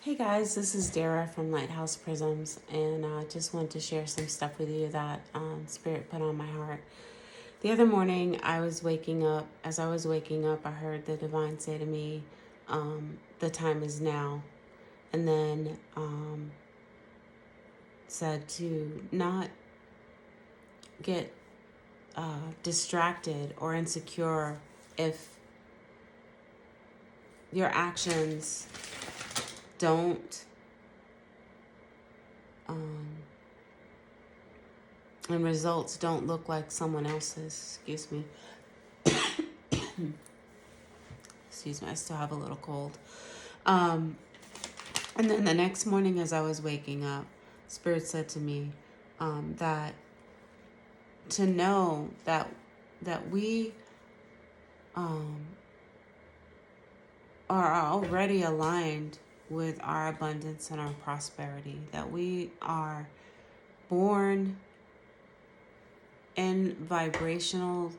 Hey guys, this is Dara from Lighthouse Prisms, and I just wanted to share some stuff with you that Spirit put on my heart. The other morning, I was waking up. As I was waking up, I heard the Divine say to me, "The time is now," and then said to not get distracted or insecure if your actions don't um, and results don't look like someone else's. Excuse me. Excuse me, I still have a little cold. Um, and then the next morning, as I was waking up, Spirit said to me that to know that we um, are already aligned with our abundance and our prosperity. That we are born in vibrational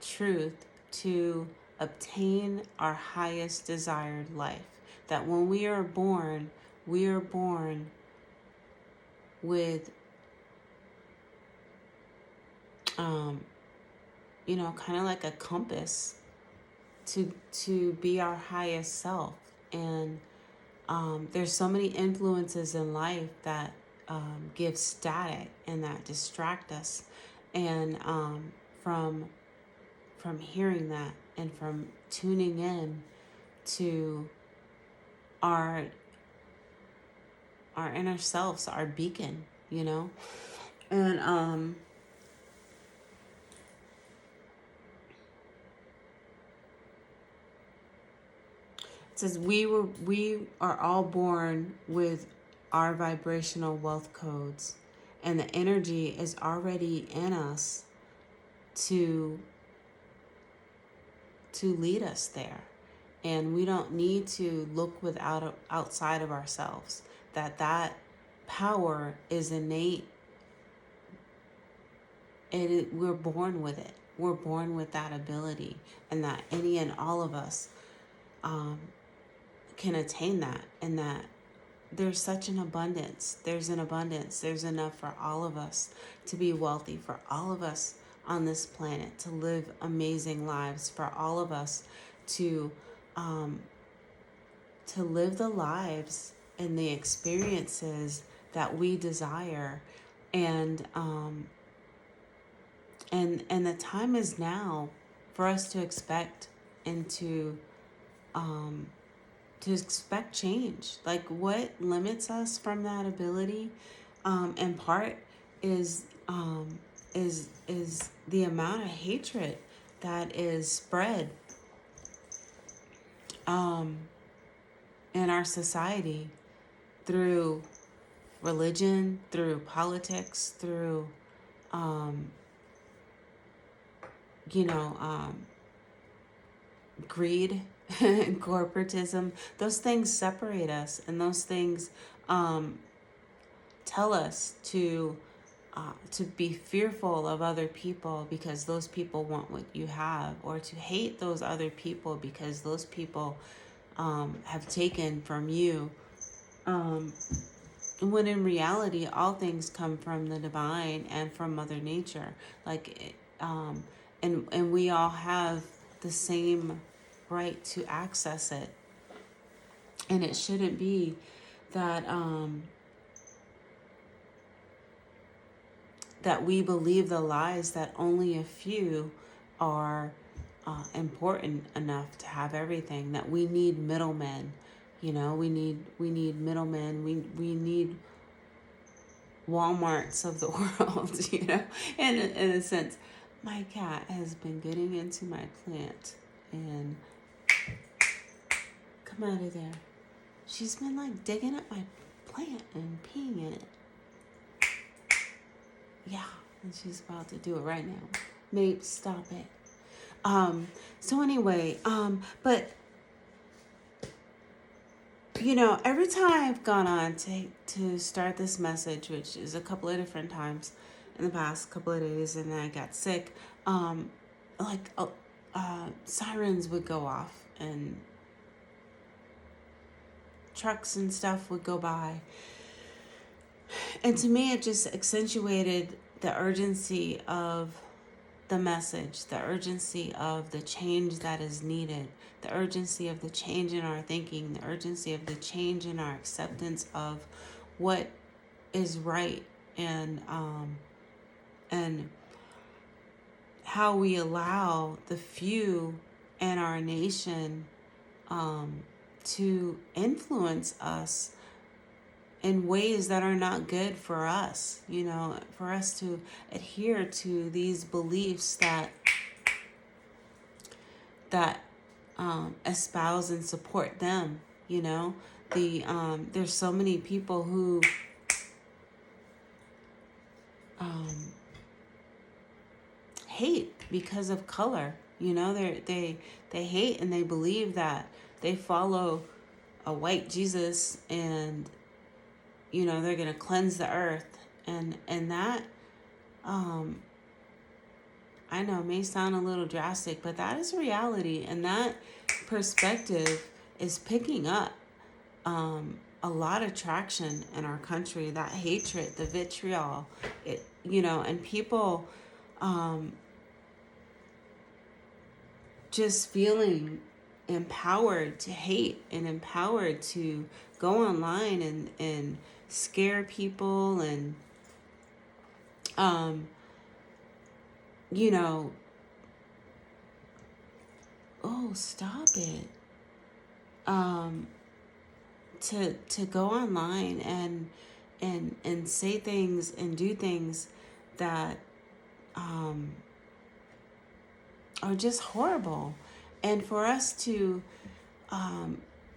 truth to obtain our highest desired life. That when we are born with, kind of like a compass to be our highest self. And there's so many influences in life that give static and that distract us. And from hearing that and from tuning in to our inner selves, our beacon, and it says we are all born with our vibrational wealth codes, and the energy is already in us to lead us there, and we don't need to look outside of ourselves. That power is innate, and we're born with it. We're born with that ability, and that any and all of us can attain that, and that there's such an abundance. There's enough for all of us to be wealthy, for all of us on this planet to live amazing lives, for all of us to live the lives and the experiences that we desire. And and the time is now for us to expect and to expect change. Like, what limits us from that ability, in part, is the amount of hatred that is spread in our society through religion, through politics, through greed and corporatism. Those things separate us, and those things tell us to be fearful of other people because those people want what you have, or to hate those other people because those people have taken from you. When in reality, all things come from the divine and from Mother Nature. And we all have the same right to access it. And it shouldn't be that that we believe the lies that only a few are important enough to have everything. That we need middlemen. We need middlemen. We need Walmarts of the world. And in a sense, my cat has been getting into my plant, and come out of there. She's been like digging up my plant and peeing in it. Yeah, and she's about to do it right now. Maybe stop it. So anyway, but every time I've gone on to start this message, which is a couple of different times in the past couple of days, and then I got sick, sirens would go off, and trucks and stuff would go by. And to me, it just accentuated the urgency of the message, the urgency of the change that is needed, the urgency of the change in our thinking, the urgency of the change in our acceptance of what is right, and how we allow the few in our nation to influence us in ways that are not good for us, for us to adhere to these beliefs that espouse and support them. There's so many people who hate because of color. They hate, and they believe that they follow a white Jesus, and they're going to cleanse the earth. And that, I know may sound a little drastic, but that is reality. And that perspective is picking up a lot of traction in our country. That hatred, the vitriol, and people just feeling empowered to hate and empowered to go online and scare people, and oh, stop it, to go online and say things and do things that are just horrible. And for us to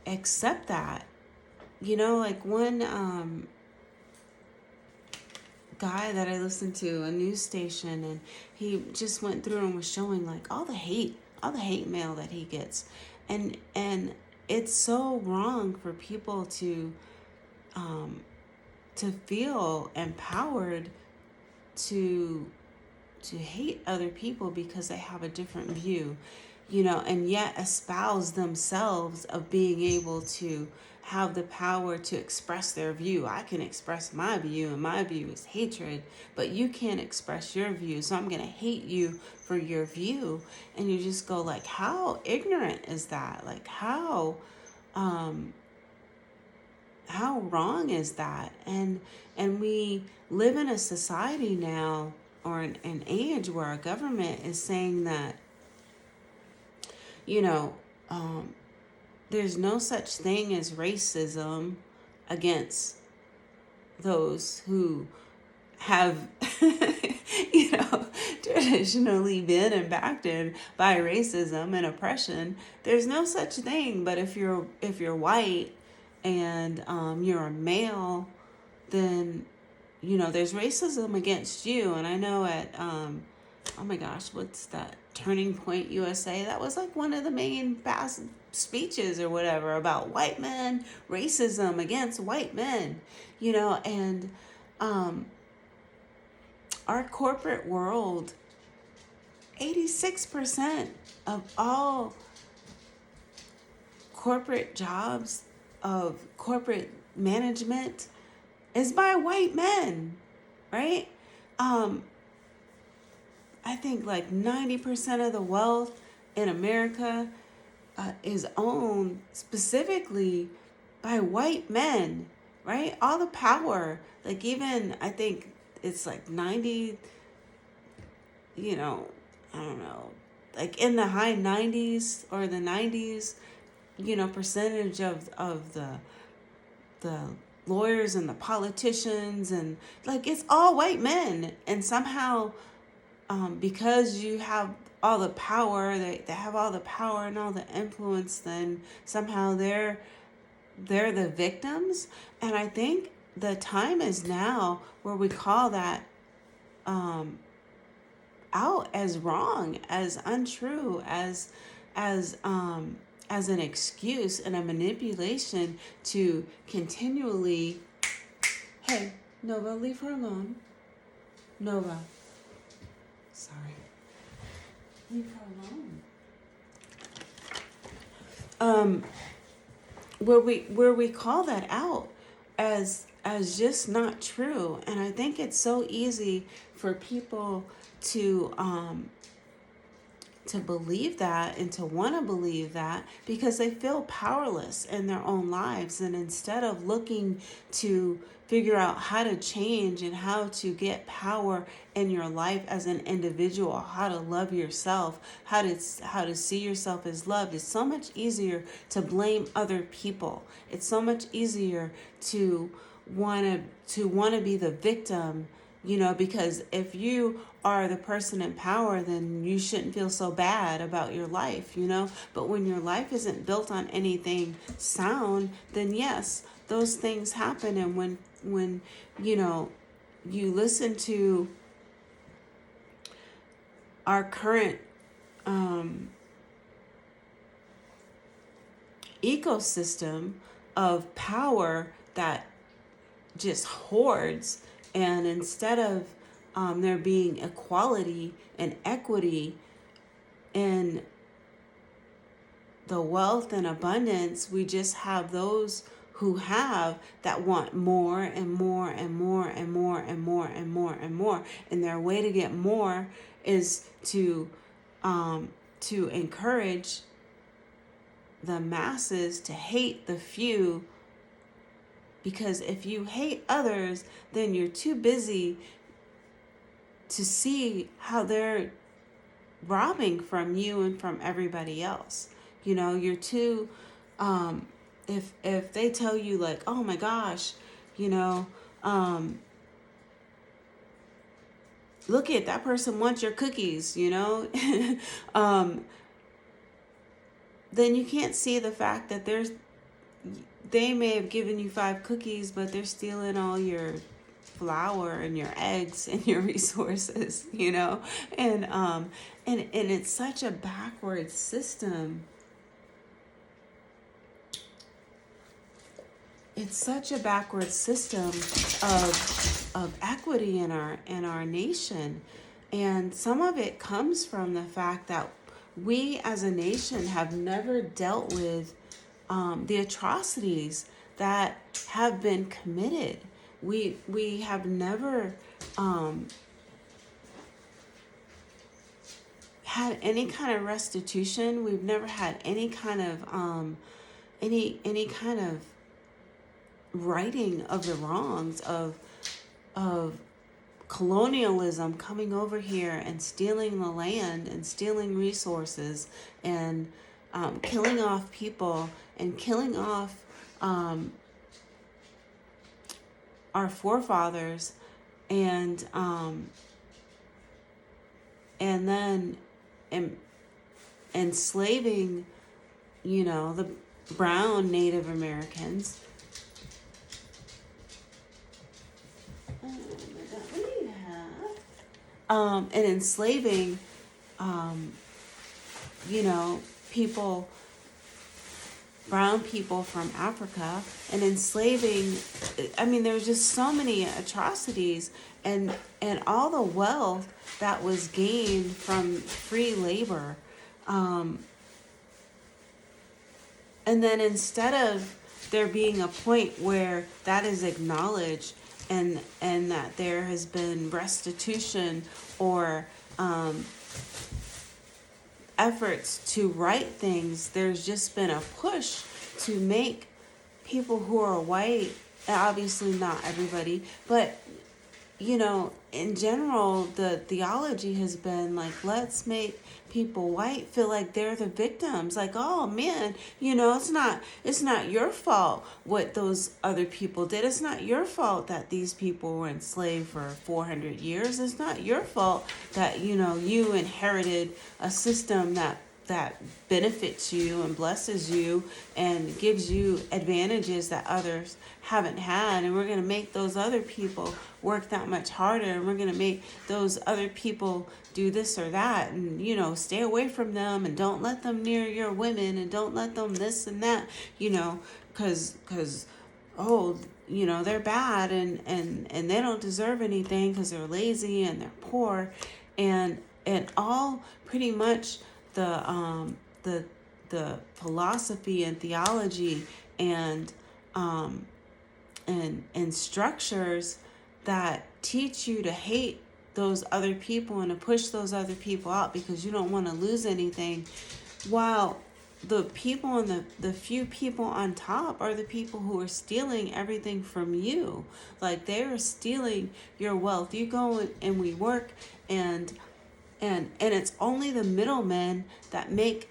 accept that, like one guy that I listened to, a news station, and he just went through and was showing like all the hate mail that he gets, and it's so wrong for people to feel empowered to hate other people because they have a different view, and yet espouse themselves of being able to have the power to express their view. I can express my view, and my view is hatred, but you can't express your view, so I'm going to hate you for your view. And you just go like, how ignorant is that? Like, how wrong is that? And we live in a society now, or an age, where our government is saying that, there's no such thing as racism against those who have, traditionally been impacted by racism and oppression. There's no such thing. But if you're white and you're a male, then there's racism against you. And I know at oh my gosh, what's that, Turning Point USA, that was like one of the main past speeches or whatever about white men, racism against white men, and our corporate world, 86% of all corporate jobs, of corporate management, is by white men, right? I think like 90% of the wealth in America is owned specifically by white men, right? All the power, like even I think it's like 90, I don't know, like in the high 90s or the 90s, percentage of the lawyers and the politicians, and like it's all white men. And somehow because you have all the power, they have all the power and all the influence, then somehow they're the victims. And I think the time is now where we call that out as wrong, as untrue, as an excuse and a manipulation to continually, hey, Nova, leave her alone. Nova. Sorry. Leave her alone. where we call that out as just not true. And I think it's so easy for people to believe that and to want to believe that because they feel powerless in their own lives. And instead of looking to figure out how to change and how to get power in your life as an individual, how to love yourself, how to see yourself as loved, it's so much easier to blame other people. It's so much easier to want to be the victim, because if you are the person in power, then you shouldn't feel so bad about your life, But when your life isn't built on anything sound, then yes, those things happen. And when you listen to our current ecosystem of power that just hoards, and instead of there being equality and equity in the wealth and abundance, we just have those who have that want more and more and more and more and more and more and more. And their way to get more is to encourage the masses to hate the few, because if you hate others, then you're too busy to see how they're robbing from you and from everybody else. You're too, if they tell you like, oh my gosh, look at that person wants your cookies, then you can't see the fact that they may have given you 5 cookies, but they're stealing all your flour and your eggs and your resources, and it's such a backward system. It's such a backward system of equity in our nation, and some of it comes from the fact that we as a nation have never dealt with the atrocities that have been committed. We have never had any kind of restitution. We've never had any kind of any kind of righting of the wrongs of colonialism coming over here and stealing the land and stealing resources and killing off people and killing off our forefathers, and then enslaving, the brown Native Americans. And enslaving, people, brown people from Africa, and enslaving, there's just so many atrocities, and all the wealth that was gained from free labor. And then instead of there being a point where that is acknowledged and that there has been restitution or efforts to right things, there's just been a push to make people who are white, obviously not everybody, but in general, the theology has been like, let's make people white feel like they're the victims. Like, oh man, it's not your fault what those other people did. It's not your fault that these people were enslaved for 400 years. It's not your fault that, you inherited a system that benefits you and blesses you and gives you advantages that others haven't had. And we're going to make those other people work that much harder, and we're going to make those other people do this or that, and stay away from them, and don't let them near your women, and don't let them this and that, because they're bad, and they don't deserve anything because they're lazy and they're poor, and all pretty much the philosophy and theology and and structures that teach you to hate those other people and to push those other people out because you don't want to lose anything, while the people on the few people on top are the people who are stealing everything from you. Like, they are stealing your wealth. You go and we work, and it's only the middlemen that make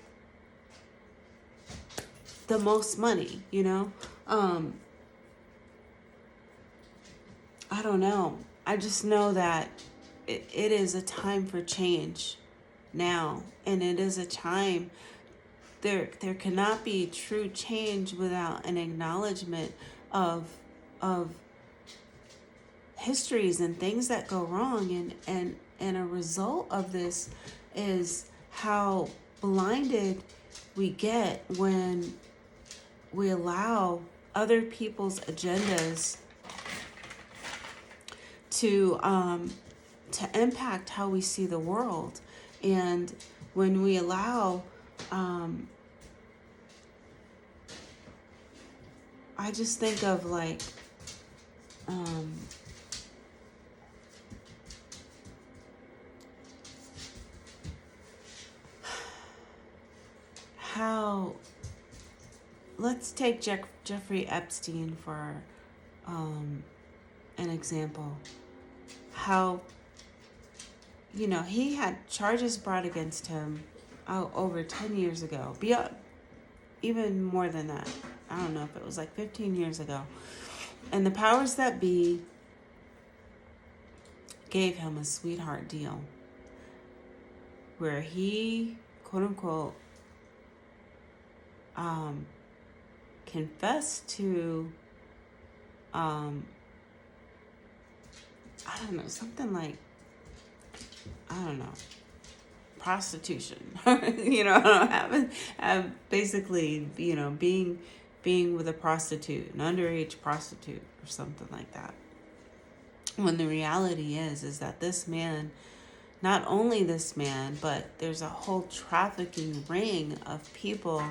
the most money, you know? I don't know. I just know that it is a time for change now, and it is a time. There cannot be true change without an acknowledgement of histories and things that go wrong, and a result of this is how blinded we get when we allow other people's agendas to impact how we see the world. And when we allow I just think of like how, let's take Jeffrey Epstein for an example. How, you know, he had charges brought against him over 10 years ago, beyond, even more than that. I don't know if it was like 15 years ago. And the powers that be gave him a sweetheart deal where he, quote unquote, confessed to, I don't know, something like, I don't know, prostitution. You know, basically, you know, being with a prostitute, an underage prostitute or something like that. When the reality is that this man, not only this man, but there's a whole trafficking ring of people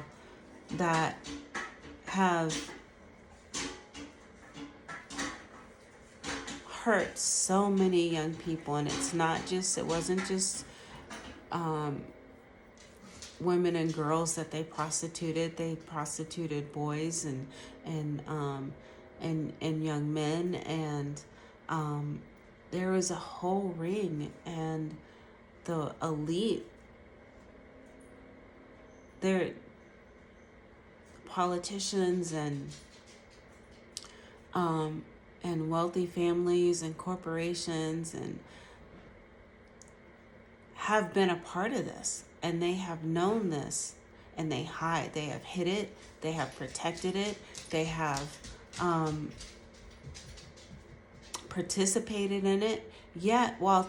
that have hurt so many young people. And it wasn't just women and girls that they prostituted boys and young men, and there was a whole ring. And the elite, they're politicians and wealthy families and corporations and have been a part of this, and they have known this, and they have hid it, they have protected it, they have participated in it, yet while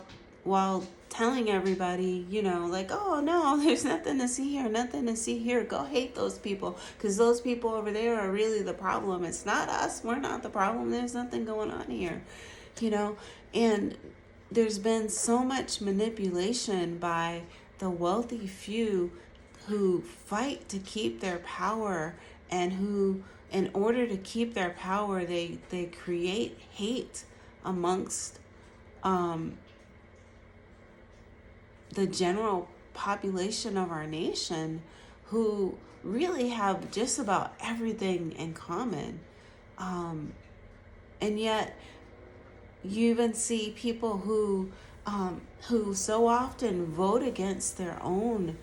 telling everybody, you know, like, oh no, there's nothing to see here, go hate those people, because those people over there are really the problem. It's not us, we're not the problem, there's nothing going on here, you know. And there's been so much manipulation by the wealthy few who fight to keep their power, and who, in order to keep their power, they create hate amongst the general population of our nation, who really have just about everything in common. And yet you even see people who so often vote against their own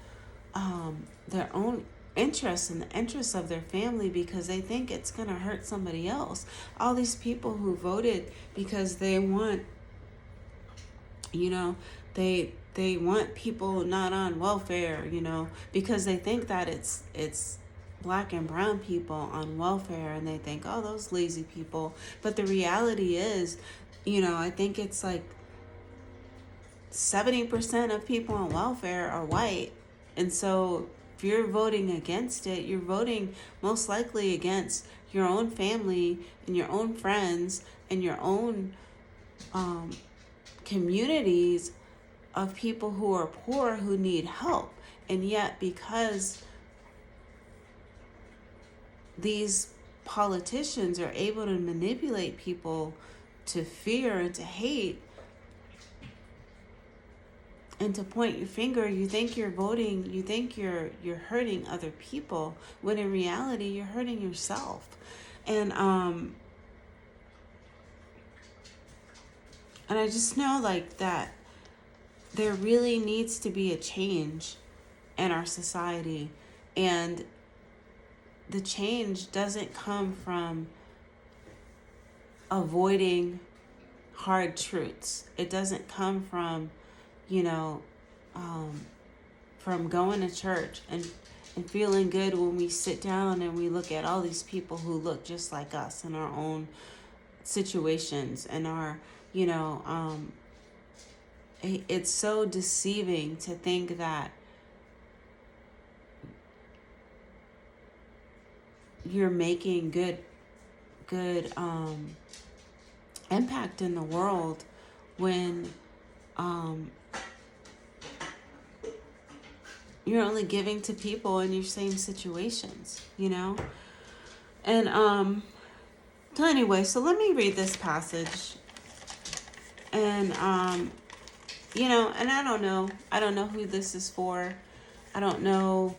interests and the interests of their family, because they think it's going to hurt somebody else. All these people who voted because they want, you know, they want people not on welfare, you know, because they think that it's Black and brown people on welfare, and they think, oh, those lazy people. But the reality is, you know, I think it's like 70% of people on welfare are white. And so if you're voting against it, you're voting most likely against your own family and your own friends and your own communities of people who are poor, who need help. And yet, because these politicians are able to manipulate people to fear and to hate and to point your finger. You think you're voting, you think you're hurting other people, when in reality you're hurting yourself. And I just know like that there really needs to be a change in our society, and the change doesn't come from avoiding hard truths. It doesn't come from, you know, from going to church and feeling good when we sit down and we look at all these people who look just like us in our own situations and our, you know, it's so deceiving to think that you're making good impact in the world when you're only giving to people in your same situations, you know? And so anyway, so let me read this passage. And you know, and I don't know who this is for. I don't know.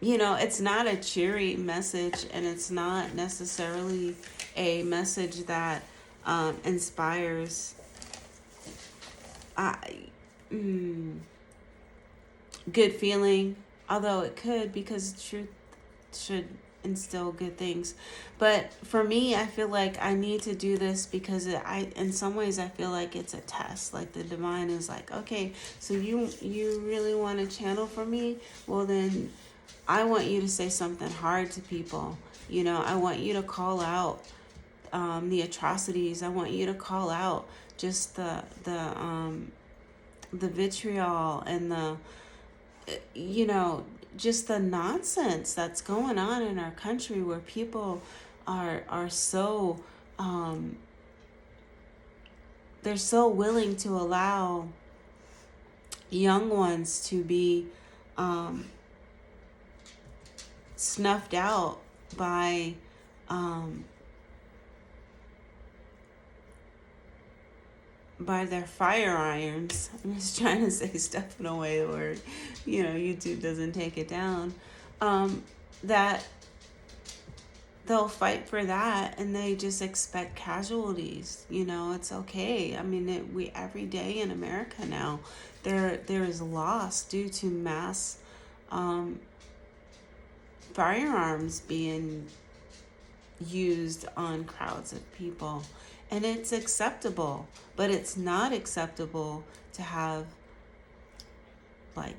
You know, it's not a cheery message, and it's not necessarily a message that inspires good feeling, although it could, because truth should instill good things. But for me, I feel like I need to do this because in some ways I feel like it's a test. Like the divine is like, okay, so you really want to channel for me? Well, then I want you to say something hard to people. You know, I want you to call out the atrocities. I want you to call out just the vitriol and the, you know, just the nonsense that's going on in our country, where people are so they're so willing to allow young ones to be snuffed out by their fire irons. I'm just trying to say stuff in a way where, you know, YouTube doesn't take it down. That they'll fight for that, and they just expect casualties. You know, it's okay. I mean, we every day in America now, there is loss due to mass firearms being used on crowds of people. And it's acceptable, but it's not acceptable to have like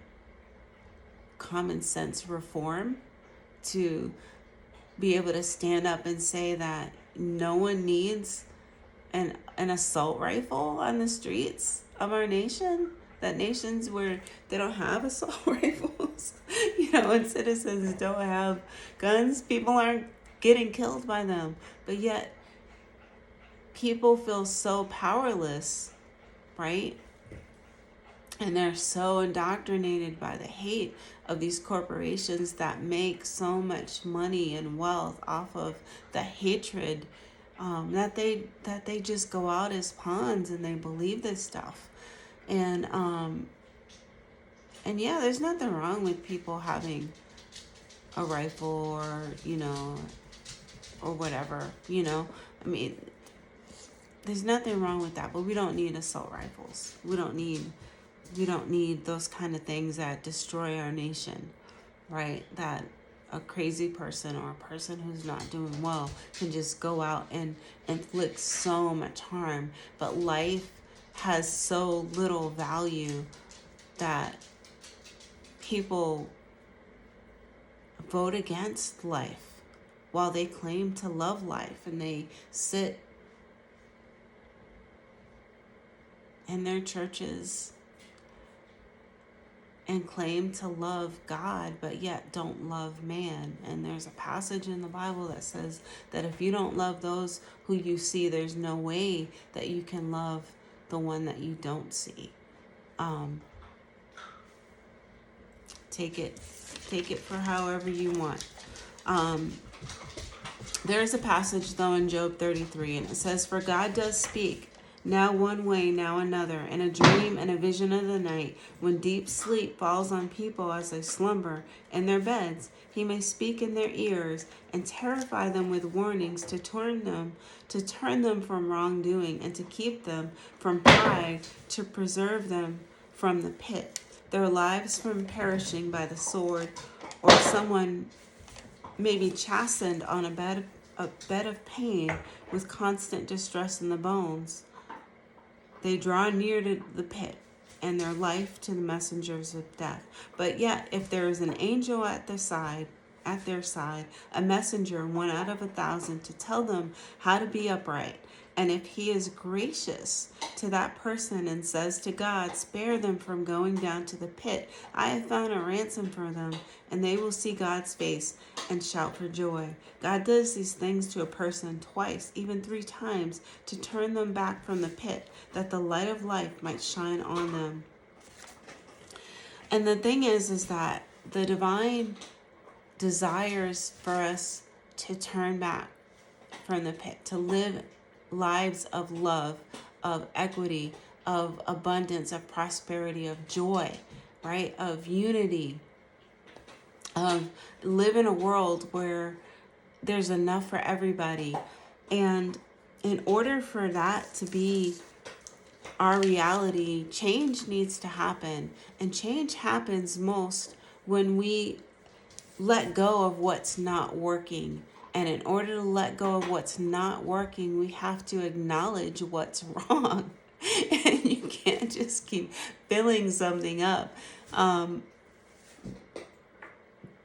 common sense reform, to be able to stand up and say that no one needs an assault rifle on the streets of our nation, that nations where they don't have assault rifles, you know, and citizens don't have guns, people aren't getting killed by them, but yet people feel so powerless, right? And they're so indoctrinated by the hate of these corporations that make so much money and wealth off of the hatred, that they just go out as pawns and they believe this stuff. And yeah, there's nothing wrong with people having a rifle or, you know, or whatever, you know. I mean, there's nothing wrong with that, but we don't need assault rifles. We don't need those kind of things that destroy our nation, right? That a crazy person or a person who's not doing well can just go out and inflict so much harm. But life has so little value that people vote against life while they claim to love life, and they sit in their churches and claim to love God, but yet don't love man. And there's a passage in the Bible that says that if you don't love those who you see, there's no way that you can love the one that you don't see. Take it for however you want. Um, there's a passage though in Job 33, and it says, "For God does speak, now one way, now another, in a dream and a vision of the night, when deep sleep falls on people as they slumber in their beds. He may speak in their ears and terrify them with warnings to turn them from wrongdoing and to keep them from pride, to preserve them from the pit, their lives from perishing by the sword, or someone may be chastened on a bed of pain with constant distress in the bones. They draw near to the pit, and their life to the messengers of death. But yet, if there is an angel at their side, a messenger, one out of 1,000, to tell them how to be upright, and if he is gracious to that person and says to God, spare them from going down to the pit, I have found a ransom for them, and they will see God's face and shout for joy. God does these things to a person twice, even 3 times, to turn them back from the pit, that the light of life might shine on them." And the thing is that the divine desires for us to turn back from the pit, to live lives of love, of equity, of abundance, of prosperity, of joy, right? Of unity, of live in a world where there's enough for everybody. And in order for that to be our reality, change needs to happen. And change happens most when we let go of what's not working. And in order to let go of what's not working, we have to acknowledge what's wrong. And you can't just keep filling something up.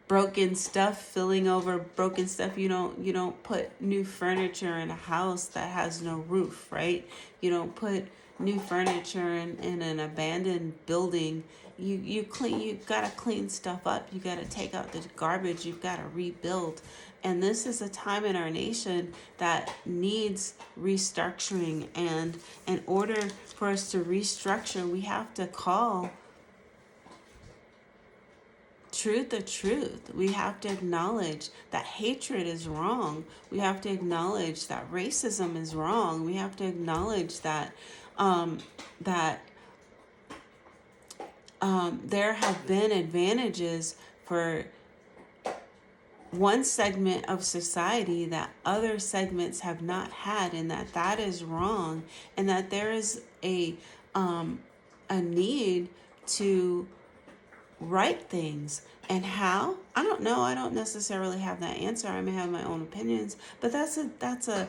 Broken stuff, filling over broken stuff. You don't put new furniture in a house that has no roof, right? You don't put new furniture in an abandoned building. You gotta clean stuff up. You gotta take out the garbage. You've gotta rebuild. And this is a time in our nation that needs restructuring. And in order for us to restructure, we have to call truth the truth. We have to acknowledge that hatred is wrong. We have to acknowledge that racism is wrong. We have to acknowledge that there have been advantages for one segment of society that other segments have not had, and that is wrong, and that there is a need to right things. And how? I don't know. I don't necessarily have that answer. I may have my own opinions, but that's a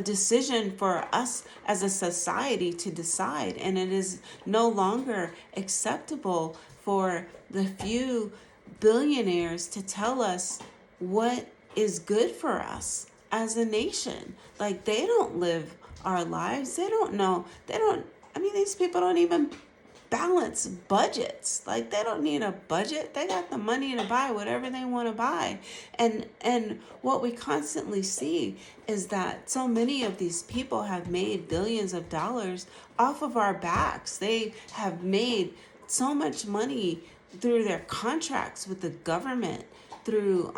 decision for us as a society to decide. And it is no longer acceptable for the few billionaires to tell us what is good for us as a nation. Like, they don't live our lives. They don't know. These people don't even balance budgets. Like, they don't need a budget. They got the money to buy whatever they want to buy. And what we constantly see is that so many of these people have made billions of dollars off of our backs. They have made so much money through their contracts with the government, through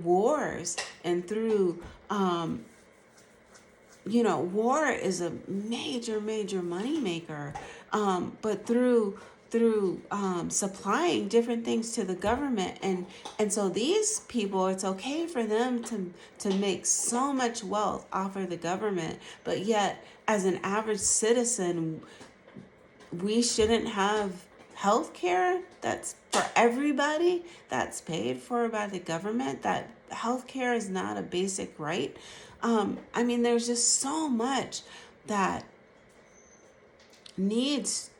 wars, and through war is a major money maker. But through supplying different things to the government, and so these people, it's okay for them to make so much wealth off of the government, but yet as an average citizen, we shouldn't have health care that's for everybody, that's paid for by the government, that health care is not a basic right. There's just so much that needs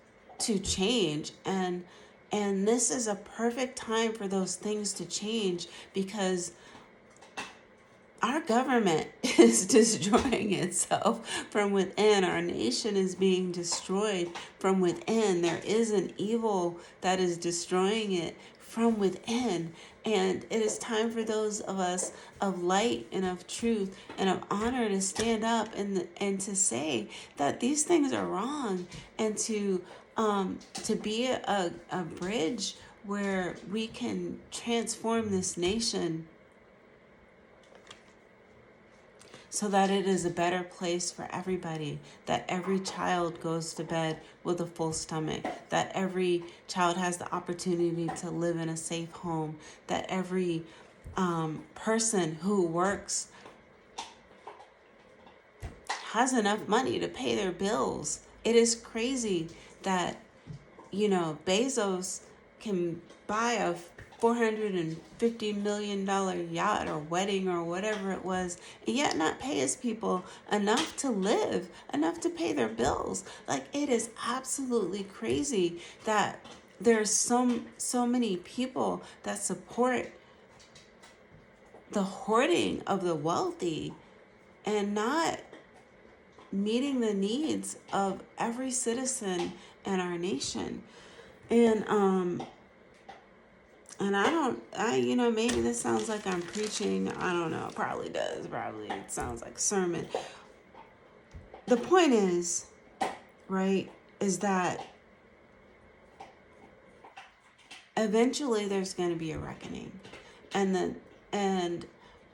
to change, and this is a perfect time for those things to change, because our government is destroying itself from within. Our nation is being destroyed from within. There is an evil that is destroying it from within. And it is time for those of us of light and of truth and of honor to stand up and to say that these things are wrong, and to be a bridge where we can transform this nation so that it is a better place for everybody, that every child goes to bed with a full stomach, that every child has the opportunity to live in a safe home, that every person who works has enough money to pay their bills. It is crazy that, Bezos can buy a $450 million yacht or wedding or whatever it was, and yet not pay his people enough to live, enough to pay their bills. Like, it is absolutely crazy that there's so many people that support the hoarding of the wealthy and not meeting the needs of every citizen in our nation. And maybe this sounds like I'm preaching. I don't know. It probably does. Probably it sounds like a sermon. The point is, right, is that eventually there's going to be a reckoning. And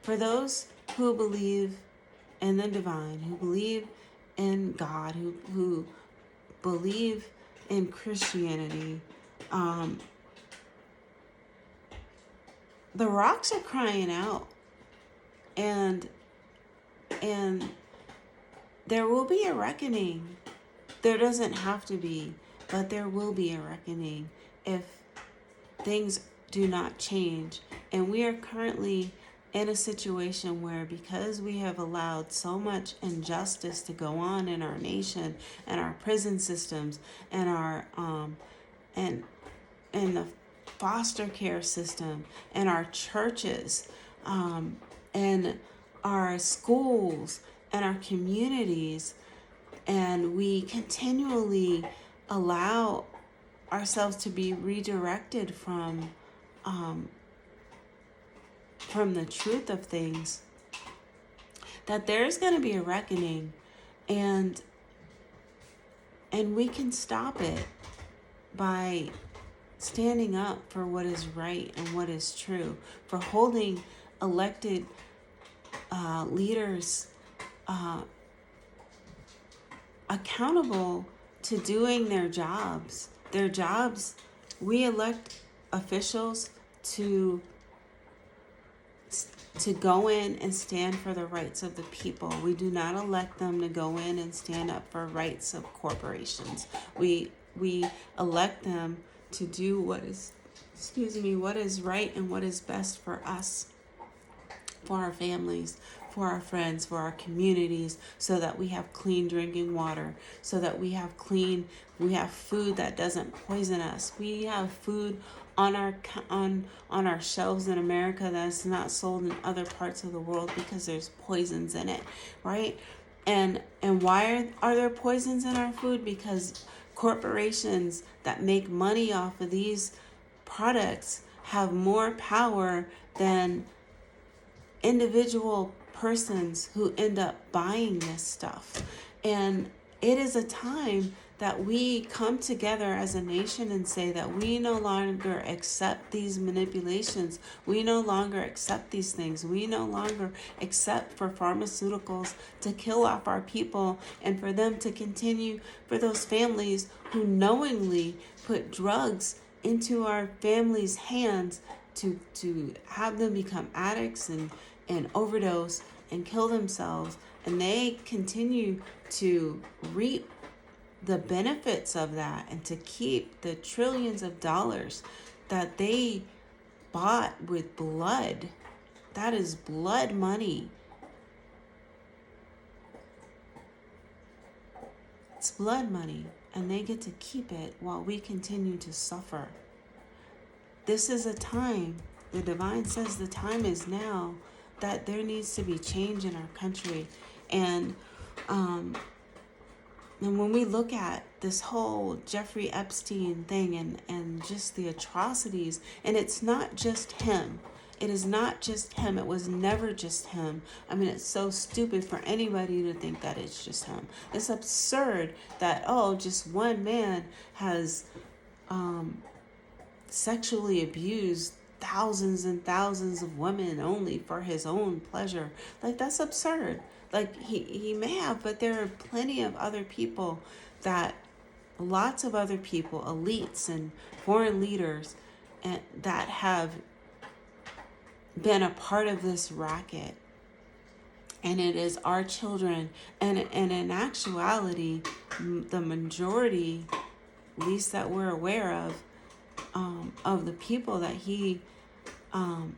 for those who believe in the divine, who believe in God, who believe in Christianity, the rocks are crying out, and there will be a reckoning. There doesn't have to be, but there will be a reckoning if things do not change. And we are currently in a situation where, because we have allowed so much injustice to go on in our nation and our prison systems and our and the foster care system and our churches and our schools and our communities, and we continually allow ourselves to be redirected from the truth of things, that there's going to be a reckoning, and we can stop it by standing up for what is right and what is true, for holding elected leaders accountable to doing their jobs. We elect officials to go in and stand for the rights of the people. We do not elect them to go in and stand up for rights of corporations. We elect them to do what is right and what is best for us, for our families, for our friends, for our communities, so that we have clean drinking water, so that we have food that doesn't poison us. We have food on our shelves in America that's not sold in other parts of the world because there's poisons in it, right? And why are there poisons in our food? Because corporations that make money off of these products have more power than individual persons who end up buying this stuff. And it is a time that we come together as a nation and say that we no longer accept these manipulations. We no longer accept these things. We no longer accept for pharmaceuticals to kill off our people, and for them to continue, for those families who knowingly put drugs into our families' hands to have them become addicts and overdose and kill themselves, and they continue to reap the benefits of that and to keep the trillions of dollars that they bought with blood. That is blood money. It's blood money, and they get to keep it while we continue to suffer. This is a time, the divine says the time is now, that there needs to be change in our country. And when we look at this whole Jeffrey Epstein thing and just the atrocities, and it's not just him. It is not just him. It was never just him. I mean, it's so stupid for anybody to think that it's just him. It's absurd that, just one man has sexually abused thousands and thousands of women only for his own pleasure. Like, that's absurd. Like, he may have, but there are plenty of other people that, lots of other people, elites and foreign leaders, and that have been a part of this racket. And it is our children, and in actuality, the majority, at least that we're aware of the people that he and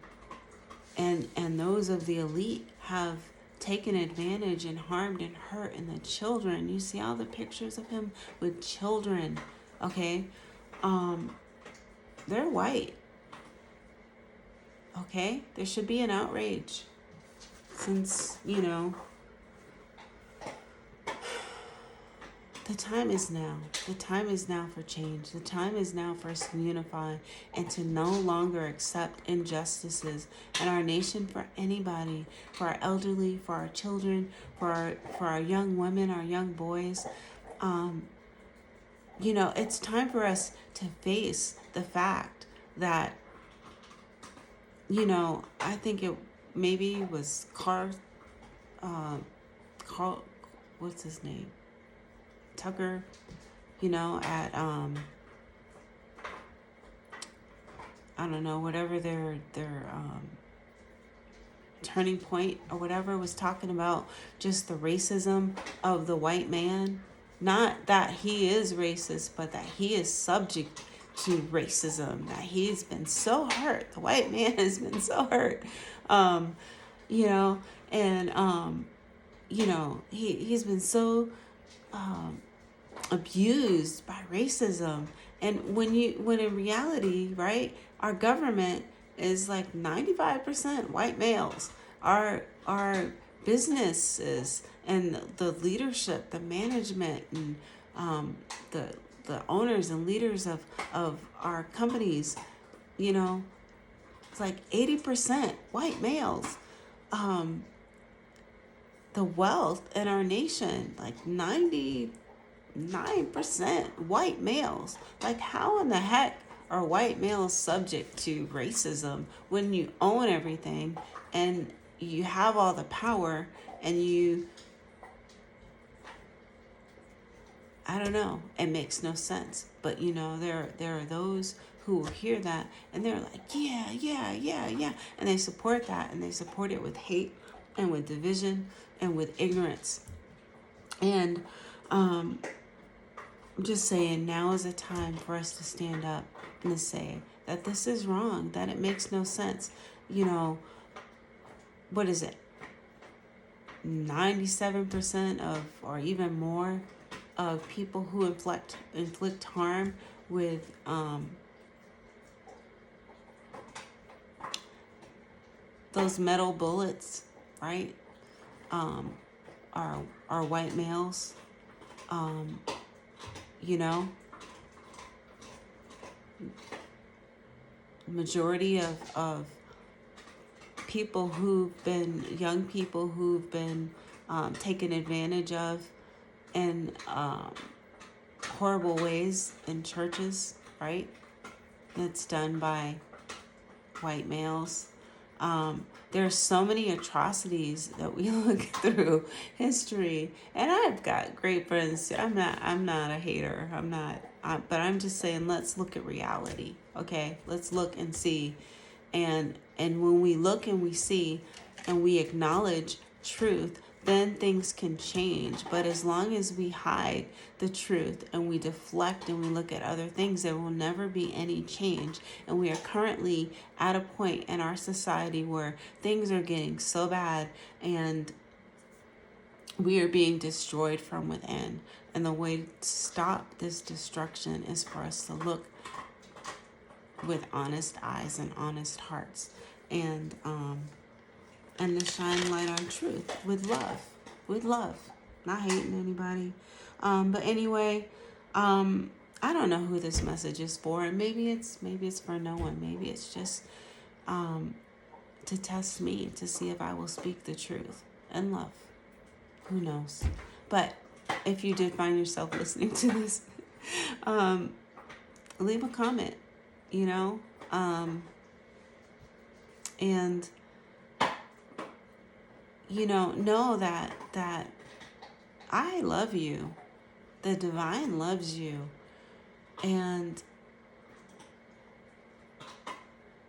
those of the elite have taken advantage and harmed and hurt, and the children. You see all the pictures of him with children, okay? They're white, okay? There should be an outrage, since, you know, the time is now. The time is now for change. The time is now for us to unify and to no longer accept injustices in our nation, for anybody, for our elderly, for our children, for our young women, our young boys. You know, it's time for us to face the fact that, you know, I think it maybe was Carl, what's his name? Tucker, you know, at I don't know, whatever their turning point or whatever, was talking about just the racism of the white man. Not that he is racist, but that he is subject to racism, that he's been so hurt. The white man has been so hurt, you know, and you know, he's been so abused by racism. And when in reality, right, our government is like 95% white males. Our businesses and the leadership, the management, and the owners and leaders of our companies, you know, it's like 80% white males. The wealth in our nation, like 99% white males. Like, how in the heck are white males subject to racism when you own everything and you have all the power, and you, I don't know, it makes no sense. But, you know, there are those who will hear that and they're like, yeah, and they support that, and they support it with hate and with division and with ignorance. And I'm just saying, now is a time for us to stand up and to say that this is wrong, that it makes no sense. You know, what is it? 97% of, or even more, of people who inflict harm with those metal bullets, right? Are white males. You know, majority of people who've been, young people who've been taken advantage of in horrible ways in churches, right? That's done by white males. There's so many atrocities that we look through history, and I've got great friends. I'm not a hater. But I'm just saying, let's look at reality. Okay, let's look and see, and when we look and we see, and we acknowledge truth, then things can change. But as long as we hide the truth and we deflect and we look at other things, there will never be any change. And we are currently at a point in our society where things are getting so bad and we are being destroyed from within. And the way to stop this destruction is for us to look with honest eyes and honest hearts, and to shine light on truth with love, not hating anybody. But anyway, I don't know who this message is for, and maybe it's for no one. Maybe it's just to test me, to see if I will speak the truth and love. Who knows? But if you did find yourself listening to this, leave a comment. you know? And, you know that I love you. The divine loves you. And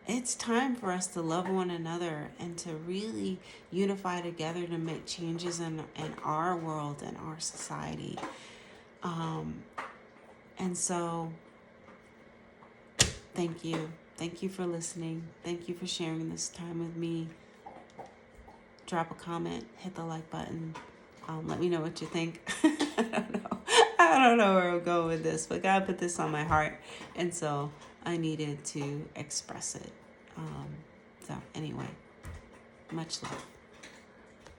it's time for us to love one another and to really unify together to make changes in our world and our society. And so, thank you. Thank you for listening. Thank you for sharing this time with me. Drop a comment, hit the like button. Let me know what you think. I don't know where we'll go with this, but God put this on my heart. And so I needed to express it. So anyway, much love.